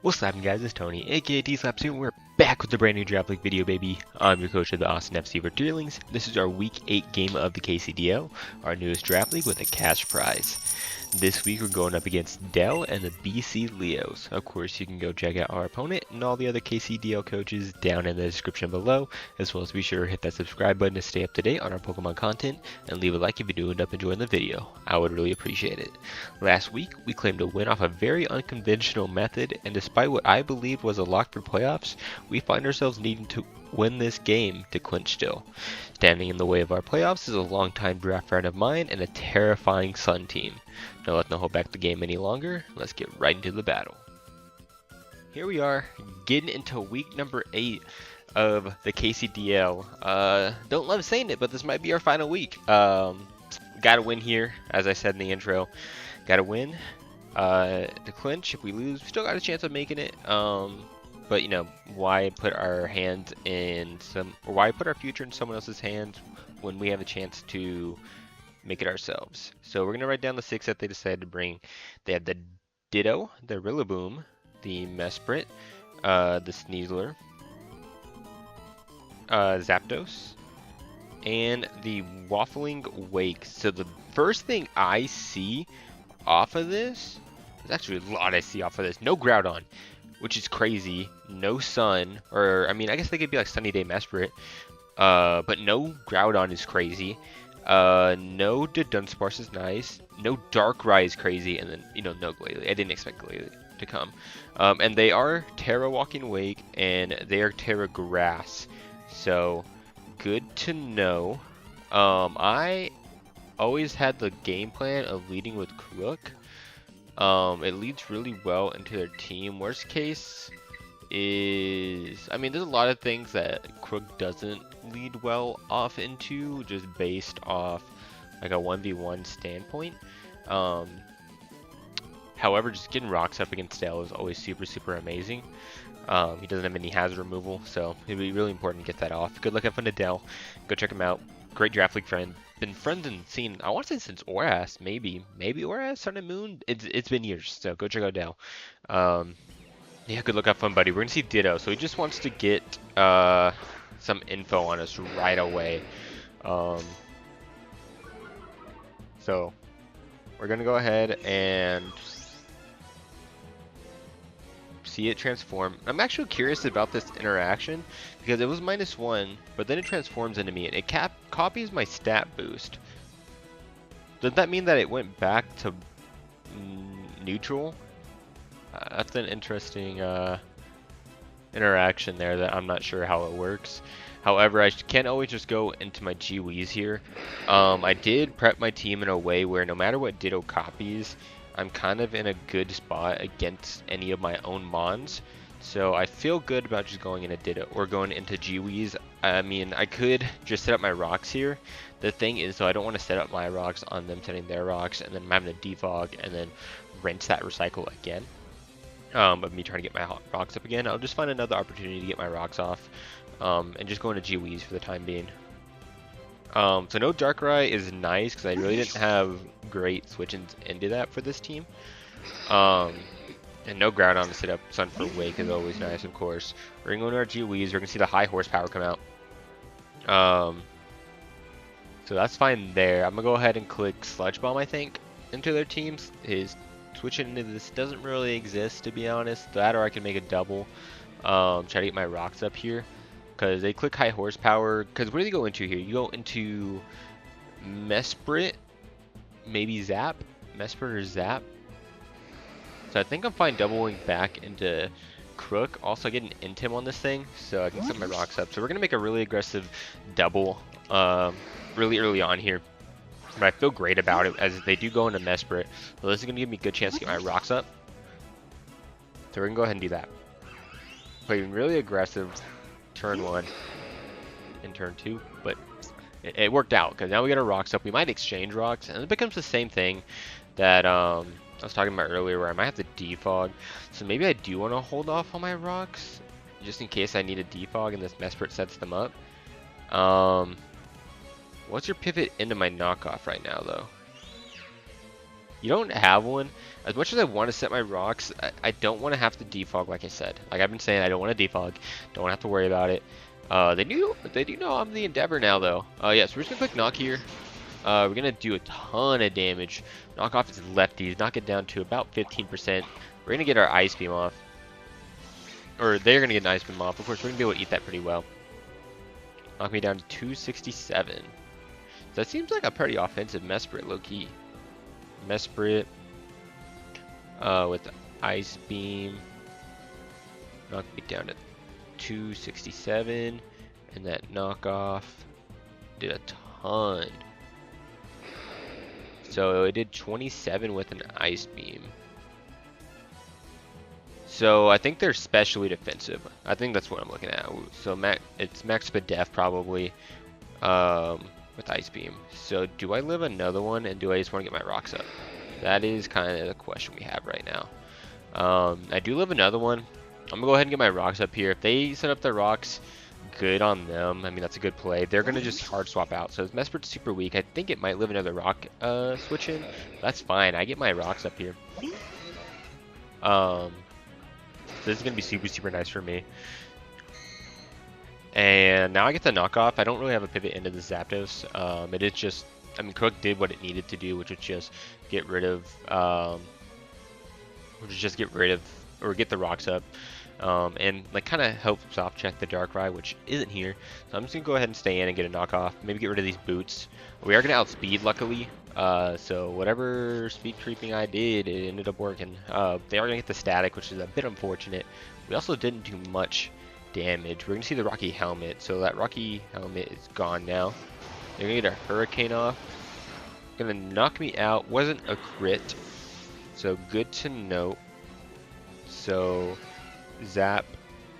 What's happening, guys? It's Tony, aka D-Slap Soon. We're back with a brand new Draft League video, baby. I'm your coach of the Austin FC Vertierlings. This is our Week 8 game of the KCDL, our newest Draft League with a cash prize. This week we're going up against Dell and the BC Leos. Of course, you can go check out our opponent and all the other KCDL coaches down in the description below, as well as be sure to hit that subscribe button to stay up to date on our Pokemon content, and leave a like if you do end up enjoying the video. I would really appreciate it. Last week, we claimed a win off a very unconventional method, and despite what I believed was a lock for playoffs, we find ourselves needing to win this game to clinch still. Standing in the way of our playoffs is a longtime draft friend of mine and a terrifying Sun team. Now let's not hold back the game any longer, let's get right into the battle. Here we are, getting into week number 8 of the KCDL. Don't love saying it, but this might be our final week. Gotta win here, as I said in the intro. Gotta win to clinch. If we lose, we still got a chance of making it. But you know, why put our hands in why put our future in someone else's hands when we have a chance to make it ourselves? So we're gonna write down the 6 that they decided to bring. They have the Ditto, the Rillaboom, the Mesprit, the Sneasler, Zapdos, and the Waffling Wake. So the first thing I see off of this, there's actually a lot I see off of this. No Groudon, which is crazy. No Sun, or I mean, I guess they could be like Sunny Day Mesprit, but no Groudon is crazy. No Dunsparce is nice. No Darkrai is crazy, and then no Glalie. I didn't expect Glalie to come. And they are Terra Walking Wake, and they are Terra Grass. So good to know. I always had the game plan of leading with Crook. It leads really well into their team. Worst case is, I mean, there's a lot of things that Crook doesn't lead well off into, just based off like a 1v1 standpoint. However, just getting rocks up against Dell is always super amazing. He doesn't have any hazard removal, so it'd be really important to get that off. Good luck having Dell. Go check him out. Great Draft League friend. Been friends and seen, I want to say since Oras, maybe Oras, Sun and Moon. It's been years, so go check out Dell. Yeah, good luck, have fun, buddy. We're gonna see Ditto, so he just wants to get some info on us right away. So we're gonna go ahead and see it transform. I'm actually curious about this interaction because it was -1, but then it transforms into me and it copies my stat boost. Does that mean that it went back to neutral? That's an interesting interaction there that I'm not sure how it works. However, I can always just go into my GWs here. I did prep my team in a way where no matter what Ditto copies, I'm kind of in a good spot against any of my own Mons. So I feel good about just going into Ditto or going into GWs. I mean, I could just set up my rocks here. The thing is, though, I don't want to set up my rocks on them setting their rocks and then having to defog and then rinse that recycle again. Of me trying to get my rocks up again. I'll just find another opportunity to get my rocks off and just go into GWs for the time being. So no Darkrai is nice because I really didn't have great switch-ins into that for this team. And no Groudon to set up Sun for Wake is always nice, of course. We're going to go into our GWs. We're going to see the high horsepower come out. So that's fine there. I'm going to go ahead and click Sludge Bomb, I think, into their teams. His switching into this doesn't really exist, to be honest. That or I can make a double. Try to get my rocks up here. Because they click high horsepower. Because where do you go into here? You go into Mesprit, maybe Zap. Mesprit or Zap. So I think I'm fine doubling back into Crook. Also getting Intim on this thing, so I can set my rocks up. So we're going to make a really aggressive double really early on here. But I feel great about it as they do go into Mesprit. So this is going to give me a good chance to get my rocks up. So we're going to go ahead and do that. Playing really aggressive turn 1 and turn 2, but it worked out because now we got our rocks up. We might exchange rocks, and it becomes the same thing that I was talking about earlier, where I might have to defog. So maybe I do want to hold off on my rocks just in case I need a defog and this Mesprit sets them up. What's your pivot into my knockoff right now, though? you don't have one. As much as I want to set my rocks, I don't want to have to defog, like I said. Like I've been saying, I don't want to defog. Don't have to worry about it. They do know I'm the Endeavor now, though. Yeah, so we're just gonna click knock here. We're gonna do a ton of damage. Knock off his lefties, knock it down to about 15%. We're gonna get our ice beam off, or they're gonna get an ice beam off. Of course, we're gonna be able to eat that pretty well. Knock me down to 267. That seems like a pretty offensive Mesprit, low-key. Mesprit with the Ice Beam. Knock me down to 267. And that knockoff did a ton. So it did 27 with an Ice Beam. So I think they're specially defensive. I think that's what I'm looking at. So it's max def probably. With Ice Beam. So do I live another one, and do I just want to get my rocks up? That is kind of the question we have right now. I do live another one. I'm gonna go ahead and get my rocks up here. If they set up their rocks, good on them. I mean, that's a good play. They're gonna just hard swap out. So Mesprit's super weak. I think it might live another rock switch in. That's fine. I get my rocks up here. This is gonna be super nice for me. And now I get the knockoff. I don't really have a pivot into the Zapdos. It is just, I mean, Crook did what it needed to do, which was just get rid of, or get the rocks up, and like kind of help soft check the Darkrai, which isn't here. So I'm just gonna go ahead and stay in and get a knockoff. Maybe get rid of these boots. We are gonna outspeed, luckily. So whatever speed creeping I did, it ended up working. They are gonna get the static, which is a bit unfortunate. We also didn't do much damage. We're gonna see the Rocky Helmet, so that Rocky Helmet is gone now. They're gonna get a Hurricane off. Gonna knock me out. Wasn't a crit, so good to know. So Zap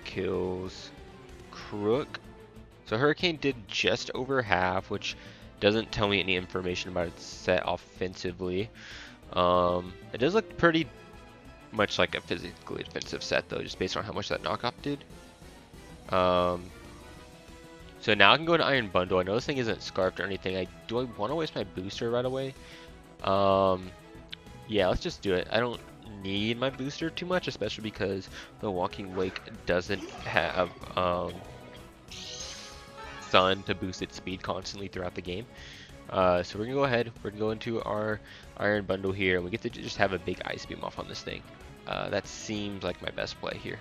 kills Crook. So Hurricane did just over half, which doesn't tell me any information about its set offensively. It does look pretty much like a physically defensive set though, just based on how much that knockoff did. So now I can go into Iron Bundle. I know this thing isn't scarfed or anything. Do I want to waste my booster right away? Yeah, let's just do it. I don't need my booster too much, especially because the Walking Wake doesn't have Sun to boost its speed constantly throughout the game. So we're gonna go ahead. We're gonna go into our Iron Bundle here, and we get to just have a big Ice Beam off on this thing. That seems like my best play here.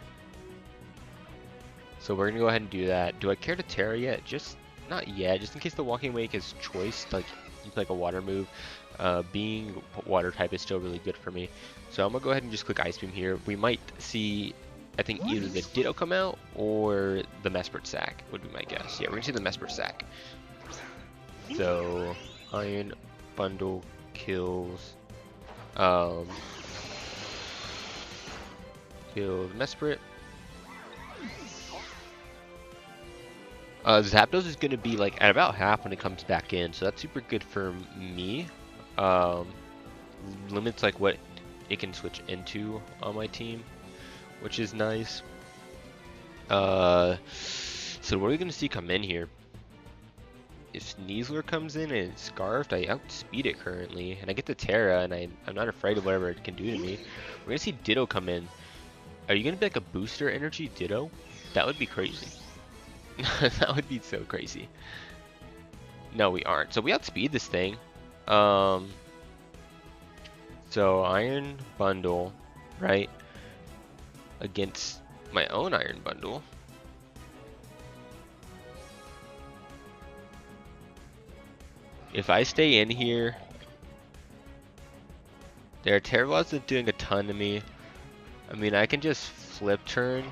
So we're gonna go ahead and do that. Do I care to Terra yet? Just not yet. Just in case the Walking Wake is choice, like you play like a water move. Being water type is still really good for me. So I'm gonna go ahead and just click Ice Beam here. We might see, I think, either the Ditto come out or the Mesprit sack would be my guess. Yeah, we're gonna see the Mesprit sack. So Iron Bundle kills Mesprit. Zapdos is going to be like at about half when it comes back in, so that's super good for me. Limits like what it can switch into on my team, which is nice. So what are we going to see come in here? If Sneasler comes in and it's scarfed, I outspeed it currently, and I get the Terra, and I'm not afraid of whatever it can do to me. We're going to see Ditto come in. Are you going to be like a booster energy Ditto? That would be crazy. That would be so crazy. No, we aren't. So we outspeed this thing. So Iron Bundle, right? Against my own Iron Bundle. If I stay in here, their Terravaz is doing a ton to me. I mean, I can just flip turn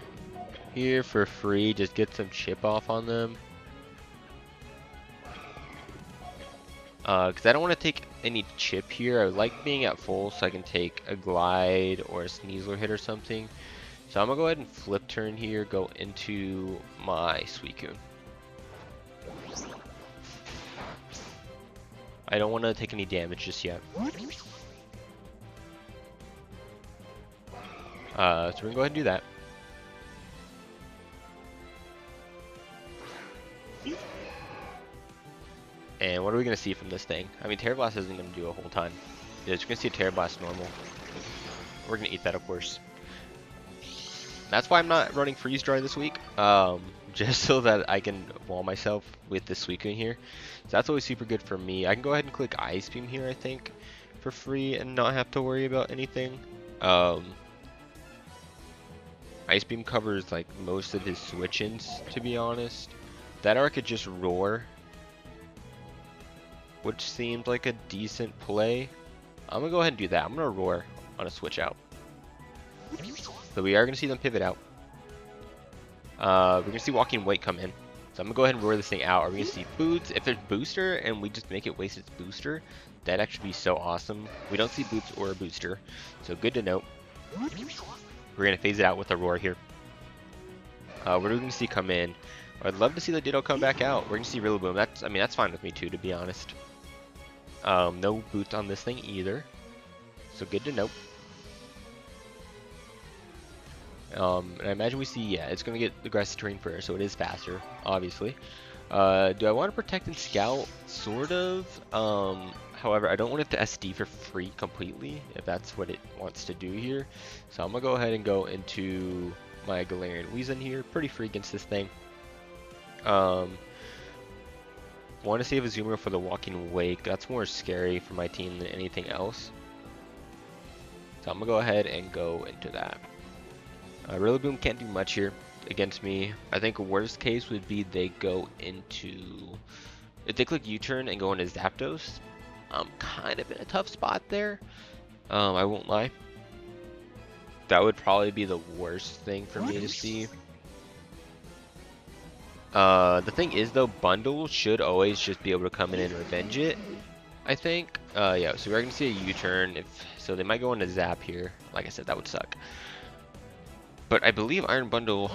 here for free, just get some chip off on them. Because I don't want to take any chip here. I like being at full so I can take a Glide or a Sneasler hit or something. So I'm going to go ahead and flip turn here, go into my Suicune. I don't want to take any damage just yet. So we're going to go ahead and do that. And what are we going to see from this thing? I mean, Terra Blast isn't going to do a whole ton. Yeah, you're gonna see a Terra Blast normal. We're gonna eat that, of course. That's why I'm not running Freeze Dry this week. Just so that I can wall myself with the Suicune here. So that's always super good for me. I can go ahead and click Ice Beam here, I think, for free and not have to worry about anything. Ice Beam covers like most of his switch-ins, to be honest. That or I could just Roar, which seemed like a decent play. I'm gonna go ahead and do that. I'm gonna Roar on a switch out. So we are gonna see them pivot out. We're gonna see Walking Weight come in. So I'm gonna go ahead and Roar this thing out. Are we gonna see Boots? If there's Booster and we just make it waste its Booster, that'd actually be so awesome. We don't see Boots or a Booster, so good to note. We're gonna phase it out with a Roar here. What are we gonna see come in? I'd love to see the Ditto come back out. We're gonna see Rillaboom. That's fine with me too, to be honest. No Boots on this thing either, so good to note. And I imagine we see, yeah, it's gonna get the grassy terrain first, so it is faster, obviously. Do I want to protect and scout? Sort of. However, I don't want it to SD for free completely, if that's what it wants to do here. So I'm gonna go ahead and go into my Galarian Weezing here, pretty free against this thing. Want to save a Zoomer for the Walking Wake. That's more scary for my team than anything else. So I'm gonna go ahead and go into that. Rillaboom can't do much here against me. I think worst case would be they go into... If they click U-turn and go into Zapdos, I'm kind of in a tough spot there. I won't lie. That would probably be the worst thing for me to see. The thing is though, Bundle should always just be able to come in and revenge it, I think. Yeah, so we're going to see a U-turn. So they might go into Zap here. Like I said, that would suck. But I believe Iron Bundle...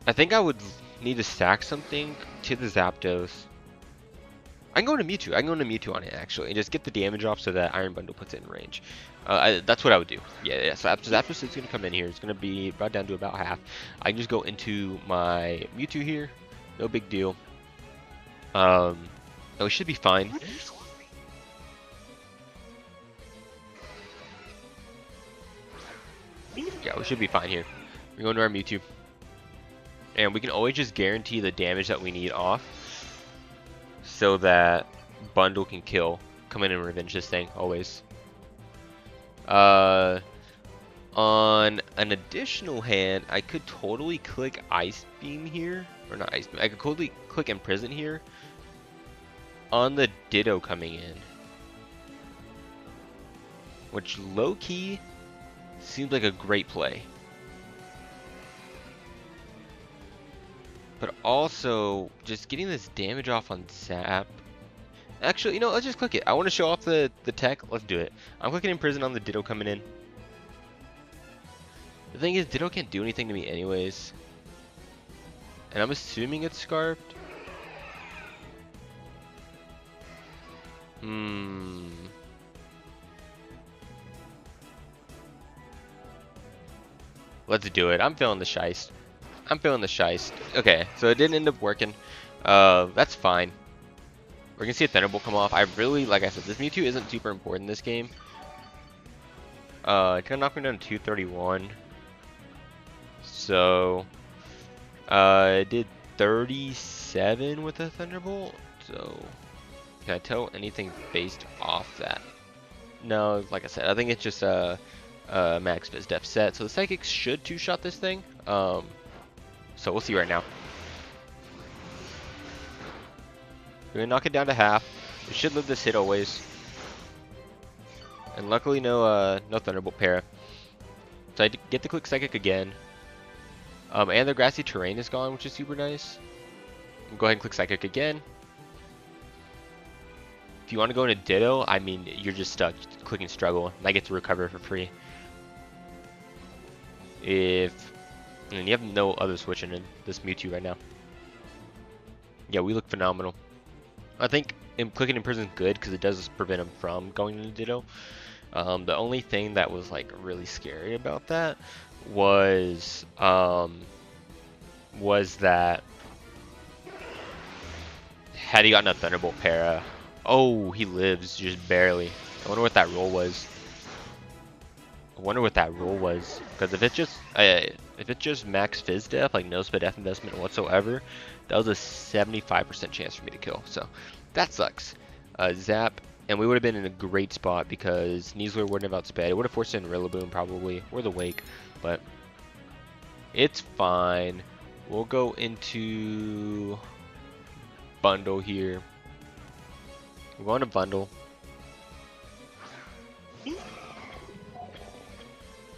I think I would need to stack something to the Zapdos. I can go into Mewtwo. I can go into Mewtwo on it, actually, and just get the damage off so that Iron Bundle puts it in range. That's what I would do. Yeah, so after Zapdos is going to come in here. It's going to be brought down to about half. I can just go into my Mewtwo here. No big deal. No, it should be fine. Yeah, we should be fine here. We're going to our Mewtwo. And we can always just guarantee the damage that we need off, so that Bundle can kill. Come in and revenge this thing, always. On an additional hand, I could totally click Ice Beam here. Or not Ice Beam. I could totally click Imprison here on the Ditto coming in. Which, low-key, seems like a great play. But also, just getting this damage off on Zap. Actually, you know, let's just click it. I want to show off the tech. Let's do it. I'm clicking Imprison on the Ditto coming in. The thing is, Ditto can't do anything to me anyways. And I'm assuming it's Scarfed. Let's do it. I'm feeling the shiest. I'm feeling the shiest. Okay, so it didn't end up working. That's fine. We're gonna see a Thunderbolt come off. I really, like I said, this Mewtwo isn't super important in this game. It kinda knocked me down to 231. So, I did 37 with a Thunderbolt. So, can I tell anything based off that? No, like I said, I think it's just a Max Fizz Def set. So the Psychic should two-shot this thing. So we'll see right now. We're gonna knock it down to half. We should live this hit always. And luckily no Thunderbolt para. So I get to click Psychic again. And the grassy terrain is gone, which is super nice. Go ahead and click Psychic again. If you want to go into Ditto, I mean, you're just stuck clicking Struggle. And I get to recover for free. And you have no other switching in this Mewtwo right now. Yeah, we look phenomenal. I think clicking Imprison is good because it does prevent him from going into Ditto. The only thing that was like really scary about that was that had he gotten a Thunderbolt para, Oh, he lives just barely. I wonder what that roll was. Because if it's just max fizz def, like no sped F investment whatsoever, that was a 75% chance for me to kill. So that sucks. Zap, and we would have been in a great spot because Sneasler wouldn't have outsped. It would have forced in Rillaboom probably, or the Wake, but it's fine. We'll go into bundle here. We're going to bundle.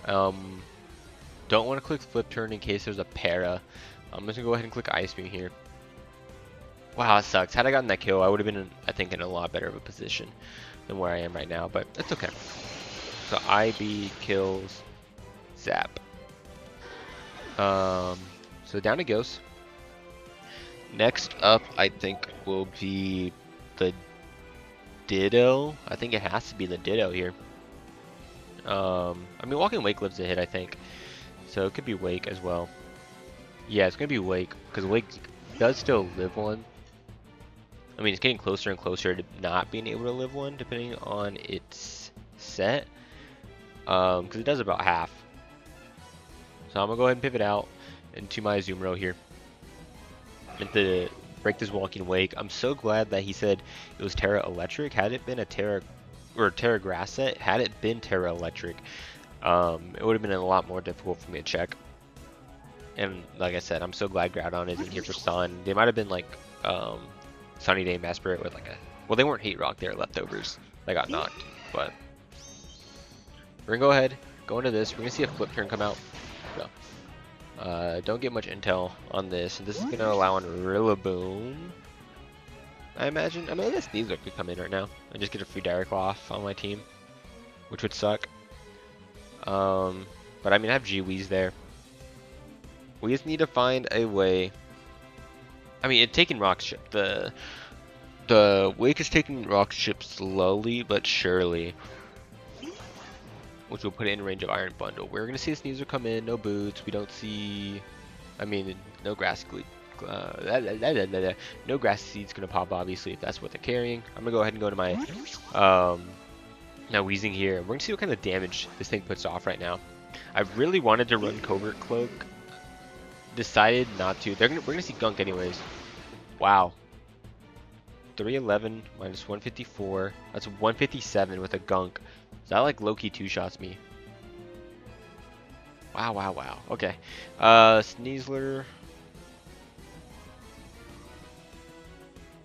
Don't want to click flip turn in case there's a para. I'm just gonna go ahead and click Ice Beam here. Wow, it sucks. Had I gotten that kill, I would have been, I think, in a lot better of a position than where I am right now, but it's okay. So IB kills Zap. So down it goes. Next up, I think, will be the Ditto. I think it has to be the Ditto here. I mean, Walking Wake lives a hit, I think. So it could be Wake as well. Yeah, it's going to be Wake, because Wake does still live one. I mean, it's getting closer and closer to not being able to live one, depending on its set. Because it does about half. So I'm going to go ahead and pivot out into my Zoom row here. Meant to break this Walking Wake. I'm so glad that he said it was Terra Electric. Had it been a Terra Grass set, had it been Terra Electric, it would have been a lot more difficult for me to check. And like I said, I'm so glad Groudon isn't here for Sun. They might have been like Sunny Day Maspirit with like a, well, they weren't Heat Rock, they were leftovers. They got knocked, but we're gonna go ahead, go into this. We're gonna see a flip turn come out. So, don't get much intel on this. This is gonna allow on Rillaboom, I imagine. I mean, this Sneasler could come in right now and just get a free Direct off on my team, which would suck. But I mean, I have G-Weez there. We just need to find a way. I mean, it's taking Rock Chip. The Wake is taking Rock Chip slowly but surely, which will put it in range of Iron Bundle. We're gonna see a Sneasler come in. No boots. We don't see. I mean, no grass. No grass seeds gonna pop, obviously, if that's what they're carrying. I'm gonna go ahead and go to my now Weezing here. We're gonna see what kind of damage this thing puts off right now. I really wanted to run Covert Cloak. Decided not to. We're gonna see Gunk anyways. Wow. 311 minus 154. That's 157 with a Gunk. So that like low-key two-shots me. Wow, wow, wow. Okay. Sneasler.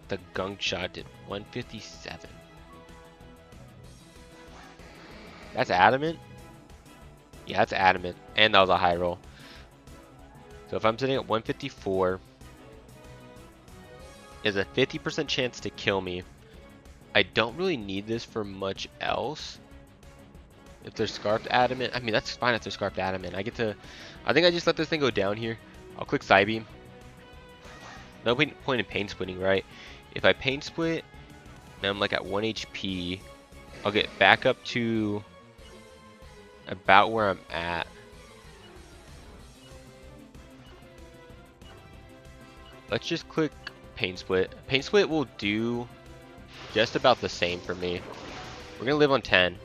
The Gunk shot did 157. That's adamant? Yeah, that's adamant. And that was a high roll. So if I'm sitting at 154, is a 50% chance to kill me. I don't really need this for much else. If they're Scarfed Adamant, I mean, that's fine if they're Scarfed Adamant. I think I just let this thing go down here. I'll click Psybeam. No point in Pain Splitting, right? If I Pain Split, and I'm like at 1 HP, I'll get back up to about where I'm at. Let's just click Pain Split. Pain Split will do just about the same for me. We're gonna live on 10.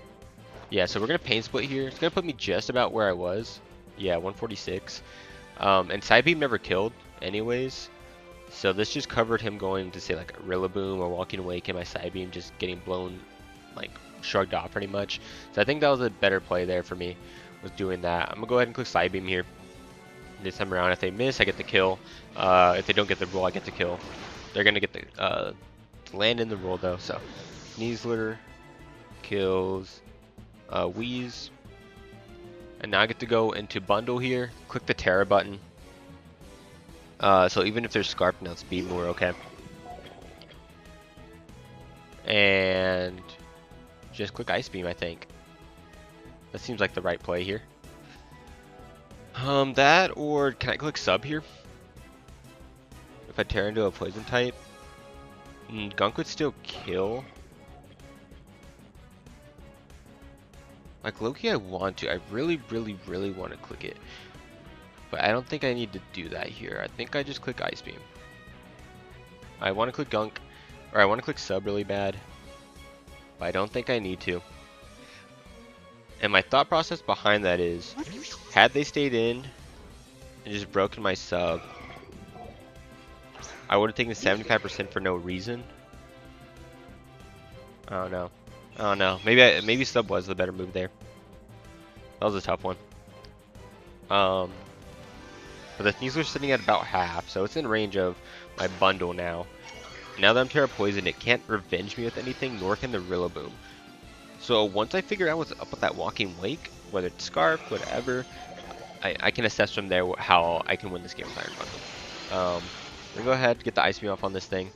Yeah, so we're gonna Pain Split here. It's gonna put me just about where I was. Yeah, 146. And Psybeam never killed anyways. So this just covered him going to say like a Rillaboom or Walking Awake, and my Psybeam just getting blown, like shrugged off pretty much. So I think that was a better play there for me, was doing that. I'm gonna go ahead and click Psybeam here. This time around, if they miss, I get the kill. If they don't get the roll, I get the kill. They're gonna get the land in the roll though. So Sneasler kills Wheeze, and now I get to go into bundle here. Click the Terra button. So even if there's Scarf now, speed, we're okay. And just click Ice Beam, I think. That seems like the right play here. That, or can I click Sub here? If I tear into a Poison type, Gunk would still kill. Like low-key, I want to. I really, really, really want to click it. But I don't think I need to do that here. I think I just click Ice Beam. I want to click Gunk, or I want to click Sub really bad. but I don't think I need to. And my thought process behind that is, had they stayed in and just broken my sub, I would have taken 75% for no reason. I don't know. I don't know. Maybe sub was the better move there. That was a tough one. But the Sneasler's sitting at about half, so it's in range of my bundle now. Now that I'm Terra Poison, it can't revenge me with anything, nor can the Rillaboom. So once I figure out what's up with that Walking Wake, whether it's Scarf, whatever, I can assess from there how I can win this game with Iron Bundle. Let me go ahead and get the Ice Beam off on this thing.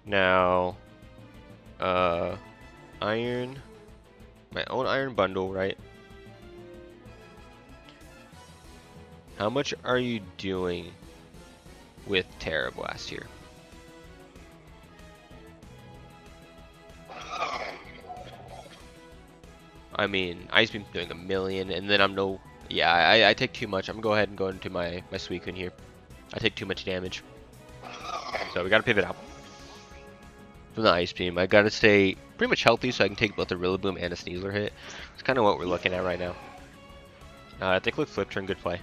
Now, Iron, my own Iron Bundle, right? How much are you doing with Terra Blast here? I mean, Ice Beam's doing 1,000,000, and then I'm no... Yeah, I take too much. I'm gonna go ahead and go into my Suicune here. I take too much damage. So we gotta pivot out from the Ice Beam. I gotta stay pretty much healthy so I can take both a Rillaboom and a Sneasler hit. It's kind of what we're looking at right now. I think look, Flip Turn, good play.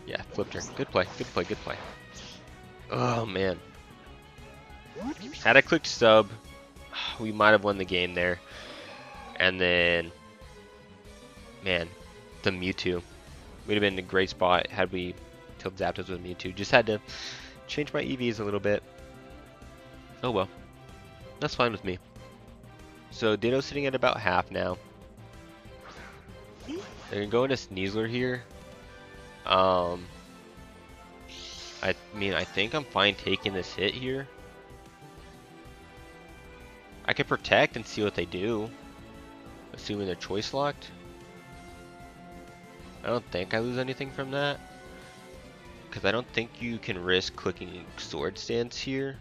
Yeah, Flip Turn, good play, good play, good play. Oh man. Had I clicked sub, we might have won the game there. And then, man, the Mewtwo would have been in a great spot had we killed Zapdos with Mewtwo. Just had to change my EVs a little bit. Oh well, that's fine with me. So Ditto's sitting at about half now. They're gonna go into Sneasler here. I mean, I think I'm fine taking this hit here. I could protect and see what they do. Assuming they're choice locked. I don't think I lose anything from that. Because I don't think you can risk clicking Sword Stance here.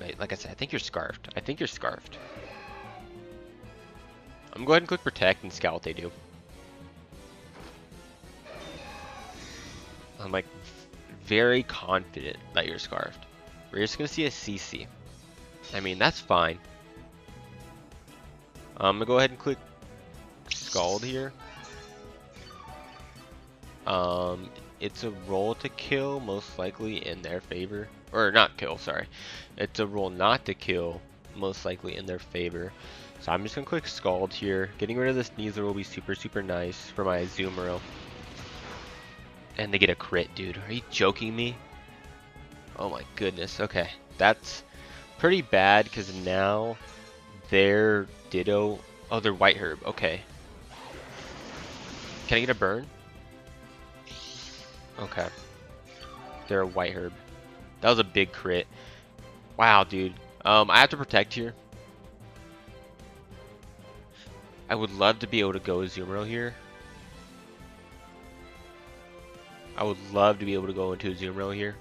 Right, like I said, I think you're Scarfed. I think you're Scarfed. I'm going to go ahead and click Protect and scout what they do. I'm like very confident that you're Scarfed. We're just going to see a CC. I mean, that's fine. I'm gonna go ahead and click Scald here. It's a roll to kill, most likely in their favor. Or not kill, sorry. It's a roll not to kill, most likely in their favor. So I'm just gonna click Scald here. Getting rid of this Sneasler will be super, super nice for my Azumarill. And they get a crit, dude. Are you joking me? Oh my goodness. Okay, that's pretty bad because now their Ditto. Oh, they're White Herb. Okay. Can I get a burn? Okay. They're a White Herb. That was a big crit. Wow, dude. I have to protect here. I would love to be able to go Azumarill here. I would love to be able to go into Azumarill here.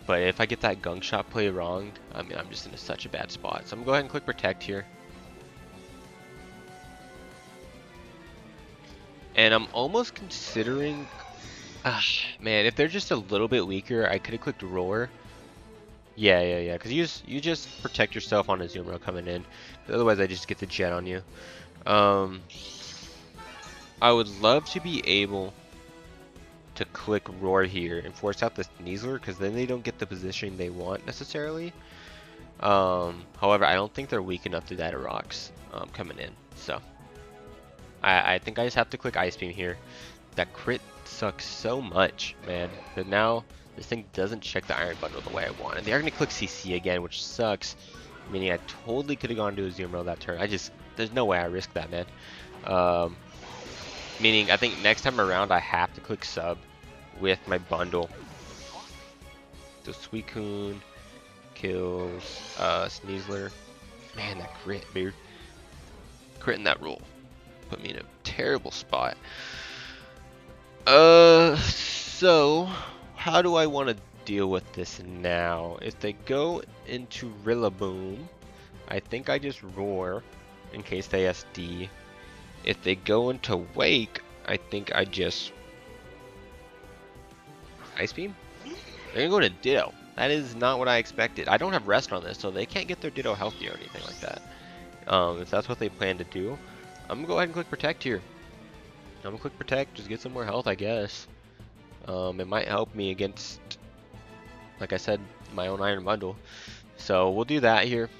But if I get that Gunk Shot play wrong, I mean, I'm just in such a bad spot. So I'm going to go ahead and click Protect here. And I'm almost considering... man, if they're just a little bit weaker, I could have clicked Roar. Yeah. Because you just protect yourself on Azumarill coming in. Otherwise, I just get the Jet on you. I would love to be able to click Roar here and force out the Sneasler, because then they don't get the positioning they want necessarily. However, I don't think they're weak enough to die to rocks coming in. So I think I just have to click Ice Beam here. That crit sucks so much, man. But now this thing doesn't check the Iron Bundle the way I wanted. They are going to click CC again, which sucks. Meaning I totally could have gone to a Azumarill that turn. There's no way I risk that, man. Meaning I think next time around I have to click sub with my bundle. So Suicune kills Sneasler. Man, that crit, dude. Crit in that roll put me in a terrible spot. So how do I want to deal with this now? If they go into Rillaboom, I think I just Roar in case they SD. If they go into Wake, I think I just Ice Beam. They're gonna go to Ditto. That is not what I expected. I don't have rest on this, so they can't get their Ditto healthy or anything like that. If that's what they plan to do, I'm gonna go ahead and click Protect here. I'm gonna click Protect, just get some more health, I guess. It might help me against, like I said, my own Iron Bundle. So we'll do that here.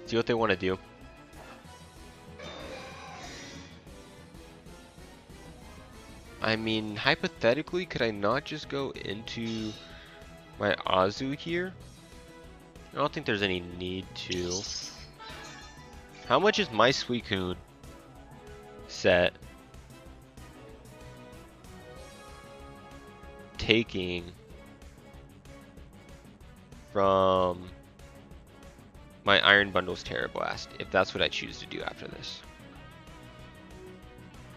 See what they want to do. I mean, hypothetically, could I not just go into my Azu here? I don't think there's any need to. How much is my Suicune set taking from my Iron Bundle's Terra Blast, if that's what I choose to do after this?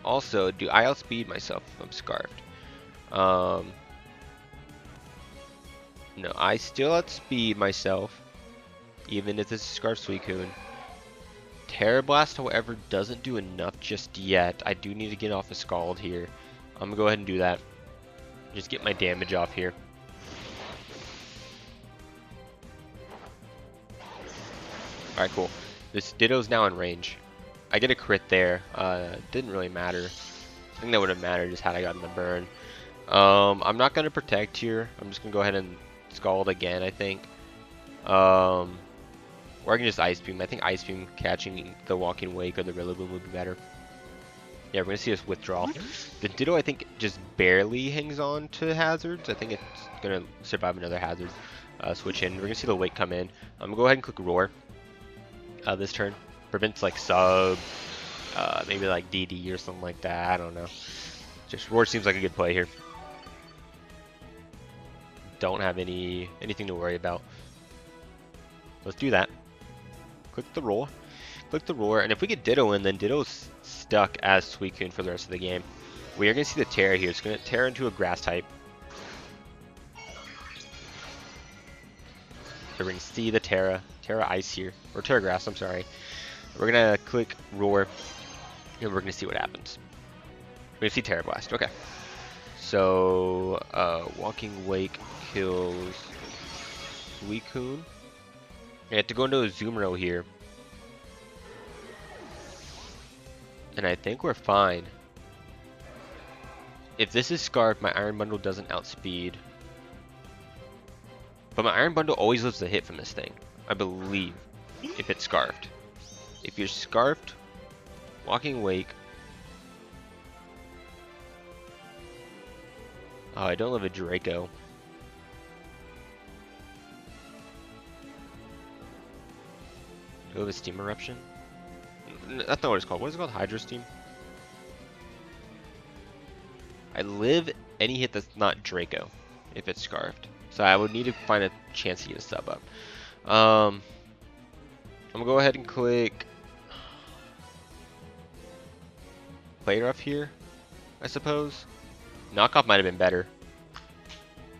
Also, do I outspeed myself if I'm Scarfed? No, I still outspeed myself, even if this is Scarfed Suicune. Terra Blast, however, doesn't do enough just yet. I do need to get off a Scald here. I'm gonna go ahead and do that. Just get my damage off here. Alright, cool. This Ditto's now in range. I get a crit there. Didn't really matter. I think that would have mattered just had I gotten the burn. I'm not gonna protect here. I'm just gonna go ahead and Scald again, I think. Or I can just Ice Beam. I think Ice Beam catching the Walking Wake or the Rillaboom would be better. Yeah, we're gonna see us withdraw. The Ditto, I think, just barely hangs on to hazards. I think it's gonna survive another hazard. Switch in. We're gonna see the Wake come in. I'm gonna go ahead and click Roar. This turn prevents like sub, maybe like DD or something like that. I don't know. Just Roar seems like a good play here. Don't have anything to worry about. Let's do that. Click the roar. Click the roar, and if we get Ditto in, then Ditto's stuck as Suicune for the rest of the game. We are gonna see the Terra here. It's gonna Terra into a Grass type. So we're gonna see the Terra Ice here, or Terra Grass. I'm sorry. We're gonna click Roar, and we're gonna see what happens. We're gonna see Terra Blast. Okay. So Walking Wake kills Suicune. I have to go into a Azumarill here, and I think we're fine. If this is Scarf, my Iron Bundle doesn't outspeed. But my Iron Bundle always lives a hit from this thing, I believe, if it's Scarfed. If you're Scarfed, Walking Wake. Oh, I don't live a Draco. Do I have a Steam Eruption? That's not what it's called. What is it called? Hydro Steam? I live any hit that's not Draco, if it's Scarfed. So I would need to find a chance to get a sub up. I'm gonna go ahead and click Play Rough here, I suppose. Knockoff might have been better.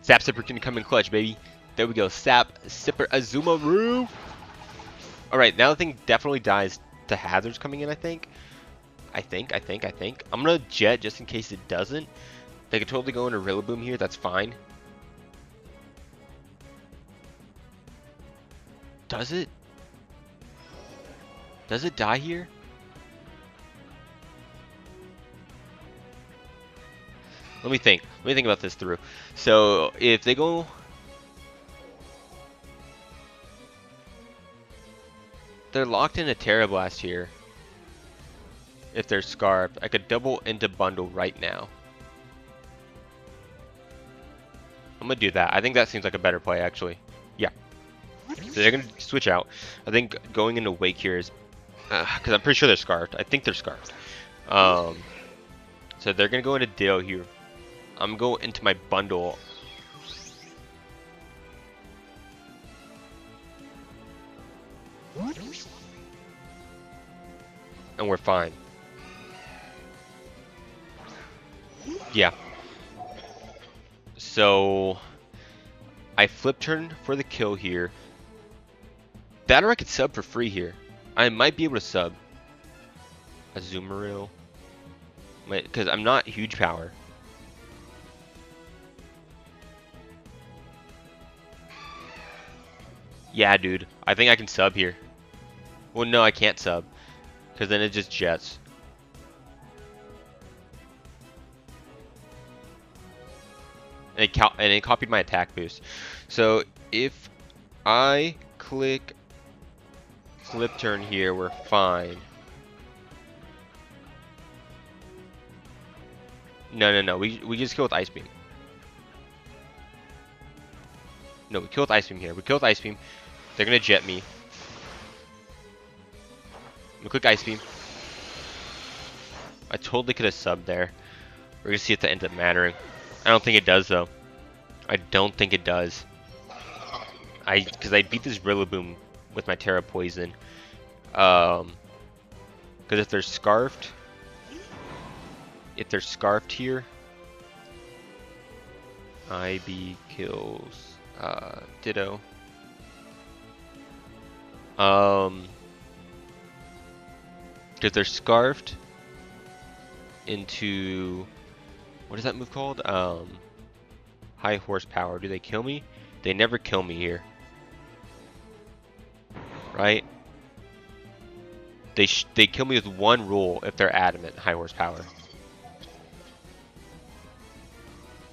Sap Sipper can come in clutch, baby. There we go. Sap Sipper Azumarill. Alright, now the thing definitely dies to hazards coming in, I think. I think. I'm gonna Jet just in case it doesn't. They could totally go into Rillaboom here, that's fine. Does it? Does it die here? Let me think. Let me think about this through. So if they go, they're locked in a Terra Blast here. If they're Scarfed, I could double into Bundle right now. I'm gonna do that. I think that seems like a better play, actually. Yeah. So they're gonna switch out. I think going into Wake here is, because I'm pretty sure they're Scarfed. I think they're Scarfed. So they're gonna go into Ditto here. I'm gonna go into my Bundle. And we're fine. Yeah. So I flip turn for the kill here. That or I could sub for free here. I might be able to sub Azumarill, because I'm not huge power. Yeah, dude. I think I can sub here. Well, no, I can't sub. Because then it just jets. And it copied my attack boost. So if I click flip turn here, we're fine. No. We just kill with Ice Beam. No, we kill with Ice Beam here. We kill with Ice Beam. They're gonna jet me. We click Ice Beam. I totally could have subbed there. We're gonna see if that ends up mattering. I don't think it does though. I don't think it does. Because I beat this Rillaboom with my Terra Poison. Because if they're scarfed here, IB kills Ditto. Because they're scarfed into, what is that move called? High horsepower. Do they kill me? They never kill me here. Right? They kill me with one rule if they're adamant, high horsepower.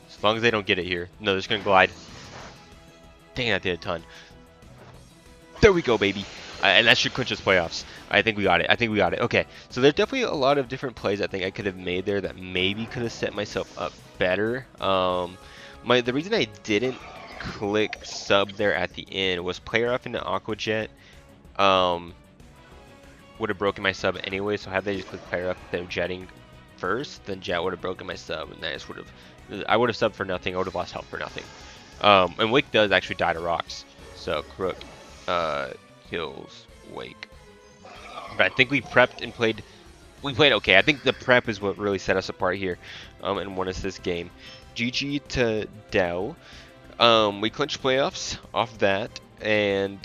As long as they don't get it here. No, they're just gonna glide. Dang, that did a ton. There we go, baby. And that should clinch us playoffs. I think we got it. Okay, so there's definitely a lot of different plays I think I could have made there that maybe could have set myself up better. The reason I didn't click sub there at the end was player up into Aqua Jet. Would have broken my sub anyway, so had they just clicked player up instead of jetting first, then jet would have broken my sub, and I would have subbed for nothing. I would have lost health for nothing. And Wake does actually die to rocks, so Crook kills Wake. But I think we prepped and played. We played okay. I think the prep is what really set us apart here, and won us this game. GG to Dell. We clinched playoffs off that, and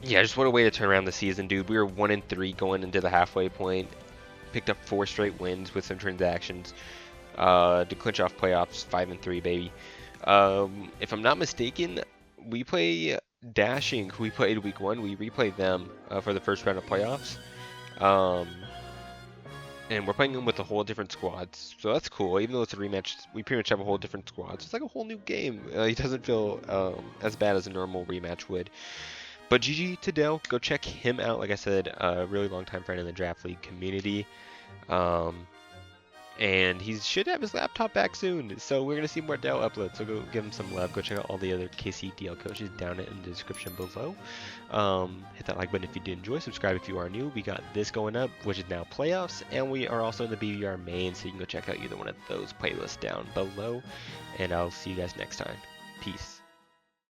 yeah, just what a way to turn around the season, dude. We were 1-3 going into the halfway point. Picked up 4 straight wins with some transactions to clinch off playoffs. 5-3, baby. If I'm not mistaken, we play Dashing, who we played week 1. We replayed them for the first round of playoffs. And we're playing them with a whole different squads, so that's cool. Even though it's a rematch, we pretty much have a whole different squad. So it's like a whole new game. It doesn't feel as bad as a normal rematch would. But GG to Dell, go check him out. Like I said, a really long time friend in the Draft League community. And he should have his laptop back soon. So we're going to see more Dell uploads. So go give him some love. Go check out all the other KCDL coaches down in the description below. Hit that like button if you did enjoy. Subscribe if you are new. We got this going up, which is now playoffs. And we are also in the BBR main. So you can go check out either one of those playlists down below. And I'll see you guys next time. Peace.